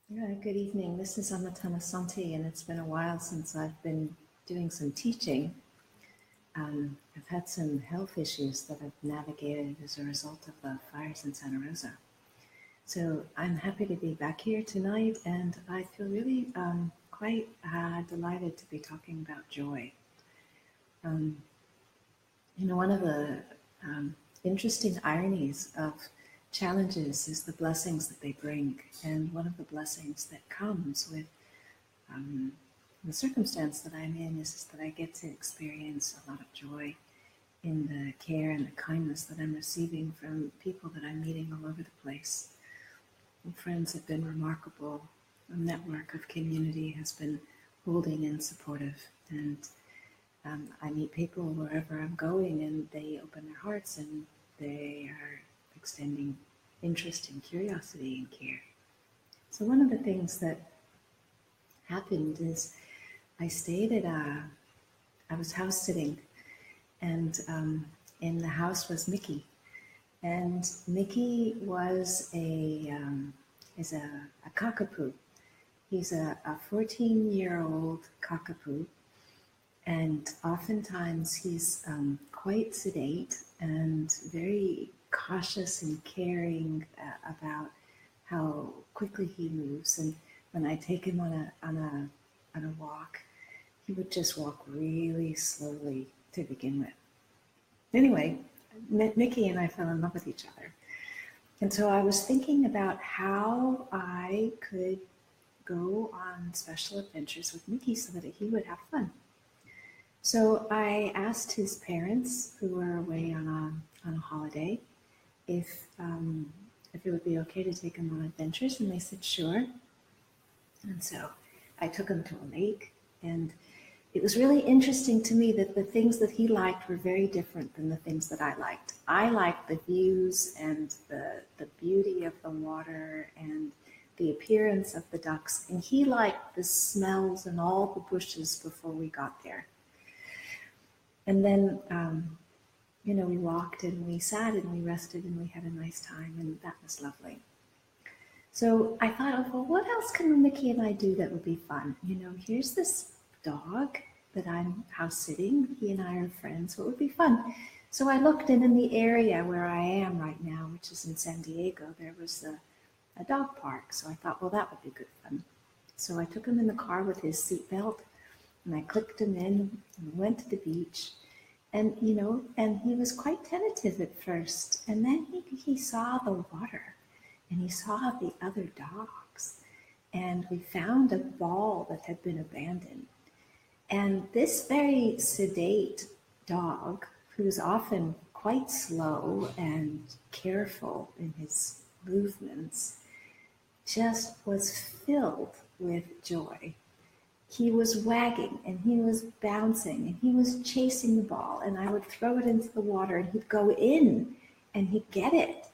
Yeah, good evening. This is Amma Thanasanti, and it's been a while since I've been doing some teaching. I've had some health issues that I've navigated as a result of the fires in Santa Rosa. So I'm happy to be back here tonight, and I feel really quite delighted to be talking about joy. Um, one of the interesting ironies of challenges is the blessings that they bring, and one of the blessings that comes with um, the circumstance that I'm in is that I get to experience a lot of joy in the care and the kindness that I'm receiving from people that I'm meeting all over the place. And friends have been remarkable. A network of community has been holding and supportive. And I meet people wherever I'm going, and they open their hearts and they are extending interest and curiosity and care. So, one of the things that happened is I stayed at I was house sitting, and in the house was Mickey, and Mickey was is a cockapoo. He's a 14-year-old cockapoo, and oftentimes he's quite sedate and very cautious and caring about how quickly he moves. And when I take him on a walk, he would just walk really slowly to begin with. Anyway, Mickey and I fell in love with each other. And so I was thinking about how I could go on special adventures with Mickey so that he would have fun. So I asked his parents, who were away on a holiday, if if it would be okay to take him on adventures, and they said sure. And so I took him to a lake, and it was really interesting to me that the things that he liked were very different than the things that I liked. I liked the views and the beauty of the water and the appearance of the ducks, and he liked the smells and all the bushes before we got there. And then, we walked and we sat and we rested and we had a nice time, and that was lovely. So I thought, well, what else can Mickey and I do that would be fun? Here's this dog that I'm house sitting. He and I are friends, so it would be fun. So I looked, and in the area where I am right now, which is in San Diego, there was a dog park. So I thought, well, that would be good fun. So I took him in the car with his seatbelt, and I clicked him in and went to the beach. And, and he was quite tentative at first. And then he saw the water, and he saw the other dogs. And we found a ball that had been abandoned. And this very sedate dog, who's often quite slow and careful in his movements, just was filled with joy. He was wagging and he was bouncing and he was chasing the ball, and I would throw it into the water and he'd go in and he'd get it.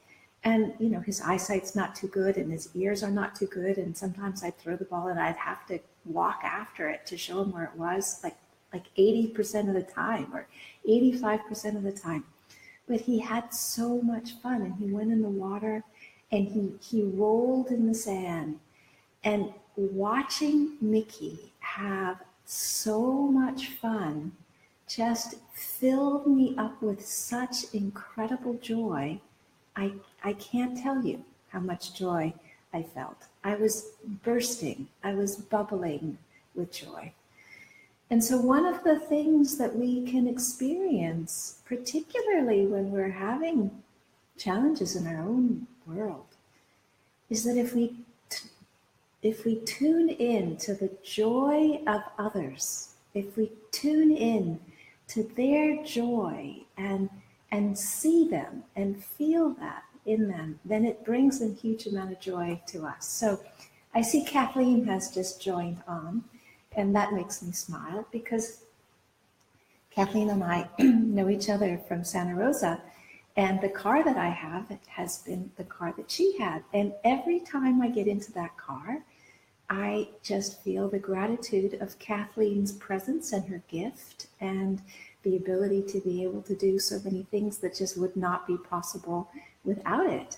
And, his eyesight's not too good and his ears are not too good. And sometimes I'd throw the ball and I'd have to walk after it to show him where it was, like 80% of the time or 85% of the time. But he had so much fun, and he went in the water and he rolled in the sand. And watching Mickey have so much fun just filled me up with such incredible joy. I can't tell you how much joy I felt. I was bursting, I was bubbling with joy. And so, one of the things that we can experience, particularly when we're having challenges in our own world, is that if we tune in to the joy of others, if we tune in to their joy and see them and feel that in them, then it brings a huge amount of joy to us. So I see Kathleen has just joined on, and that makes me smile because Kathleen and I know each other from Santa Rosa, and the car that I have has been the car that she had. And every time I get into that car, I just feel the gratitude of Kathleen's presence and her gift and the ability to be able to do so many things that just would not be possible without it.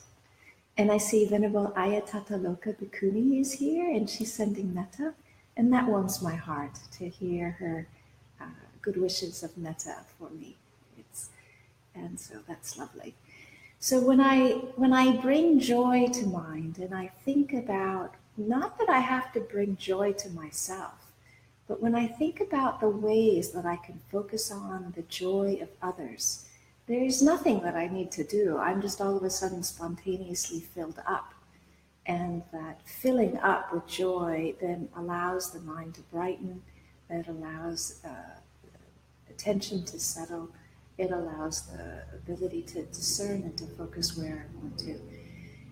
And I see Venerable Ayatata Bhikkhuni is here, and she's sending metta. And that warms my heart to hear her good wishes of metta for me. And so that's lovely. So when I bring joy to mind, and I think about, not that I have to bring joy to myself, but when I think about the ways that I can focus on the joy of others, there is nothing that I need to do. I'm just all of a sudden spontaneously filled up. And that filling up with joy then allows the mind to brighten, it allows attention to settle, it allows the ability to discern and to focus where I want to.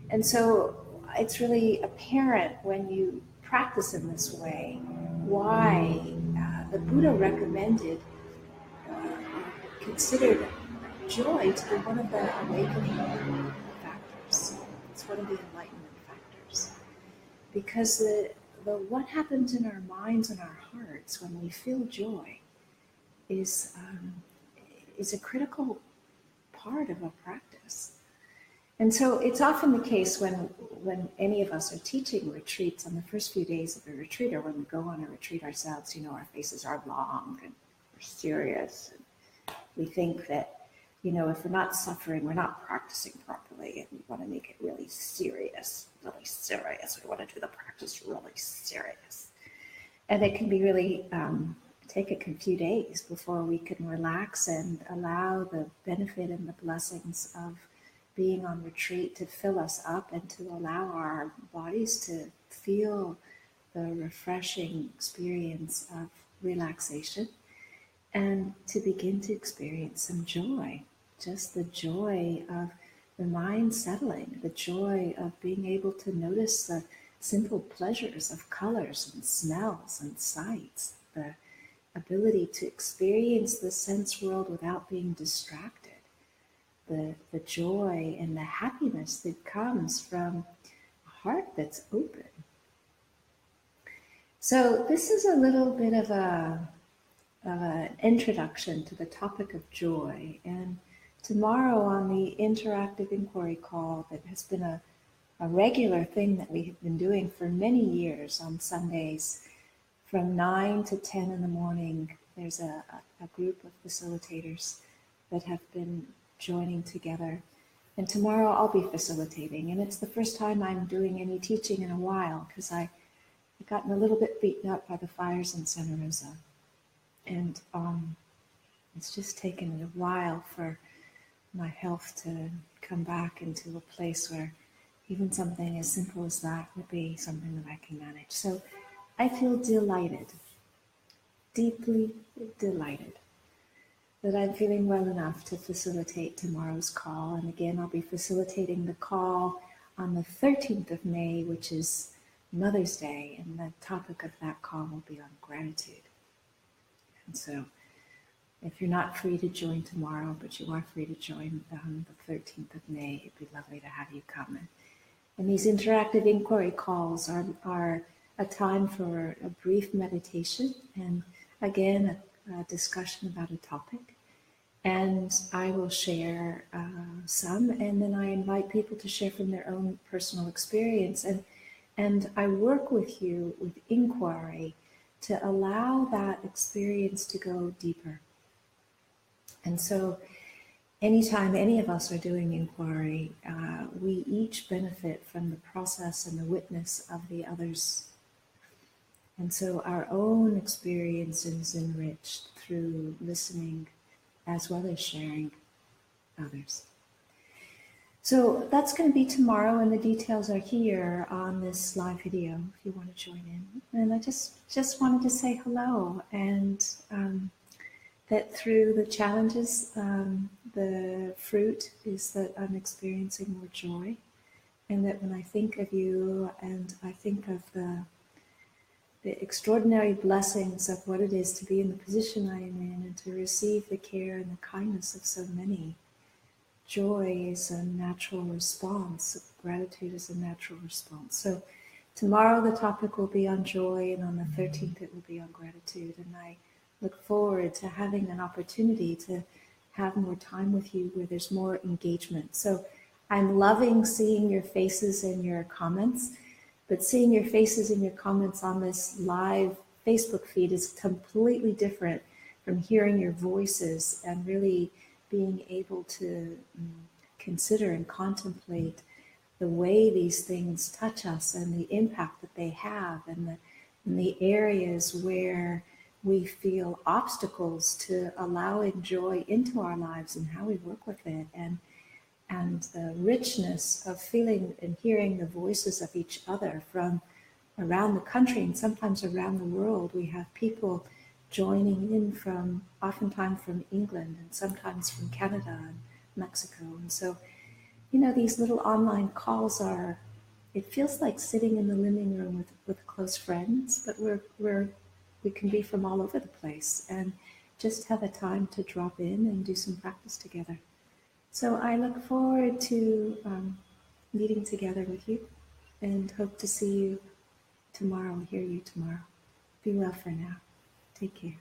And so it's really apparent when you practice in this way why the Buddha recommended, considered joy to be one of the awakening factors. It's one of the enlightenment factors. Because the what happens in our minds and our hearts when we feel joy is a critical part of our practice. And so it's often the case when any of us are teaching retreats on the first few days of a retreat, or when we go on a retreat ourselves, our faces are long and we're serious. And we think that, if we're not suffering, we're not practicing properly, and we want to make it really serious, really serious. We want to do the practice really serious. And it can be really take a few days before we can relax and allow the benefit and the blessings of being on retreat to fill us up, and to allow our bodies to feel the refreshing experience of relaxation, and to begin to experience some joy, just the joy of the mind settling, the joy of being able to notice the simple pleasures of colors and smells and sights, the ability to experience the sense world without being distracted, the joy and the happiness that comes from a heart that's open. So this is a little bit of an introduction to the topic of joy. And tomorrow on the interactive inquiry call, that has been a regular thing that we have been doing for many years on Sundays, from 9 to 10 in the morning, there's a group of facilitators that have been joining together. And tomorrow I'll be facilitating. And it's the first time I'm doing any teaching in a while, because I've gotten a little bit beaten up by the fires in Santa Rosa. And it's just taken a while for my health to come back into a place where even something as simple as that would be something that I can manage. So I feel delighted, deeply delighted, that I'm feeling well enough to facilitate tomorrow's call. And again, I'll be facilitating the call on the 13th of May, which is Mother's Day, and the topic of that call will be on gratitude. And so if you're not free to join tomorrow, but you are free to join on the 13th of May, it'd be lovely to have you come. And these interactive inquiry calls are a time for a brief meditation, and again, a discussion about a topic. And I will share some, and then I invite people to share from their own personal experience. And I work with you with inquiry to allow that experience to go deeper. And so anytime any of us are doing inquiry, we each benefit from the process and the witness of the others. And so our own experience is enriched through listening as well as sharing others. So that's going to be tomorrow, and the details are here on this live video if you want to join in. And I just wanted to say hello, and that through the challenges, the fruit is that I'm experiencing more joy, and that when I think of you and I think of the extraordinary blessings of what it is to be in the position I am in and to receive the care and the kindness of so many, joy is a natural response. Gratitude is a natural response. So tomorrow the topic will be on joy, and on the 13th it will be on gratitude. And I look forward to having an opportunity to have more time with you where there's more engagement. So I'm loving seeing your faces and your comments, but seeing your faces and your comments on this live Facebook feed is completely different from hearing your voices and really being able to consider and contemplate the way these things touch us and the impact that they have, and the areas where we feel obstacles to allowing joy into our lives and how we work with it, and the richness of feeling and hearing the voices of each other from around the country and sometimes around the world. We have people joining in from, oftentimes from England and sometimes from Canada and Mexico. And so, these little online calls are, it feels like sitting in the living room with close friends, but we can be from all over the place and just have a time to drop in and do some practice together. So I look forward to meeting together with you and hope to see you tomorrow, hear you tomorrow. Be well for now. Take care.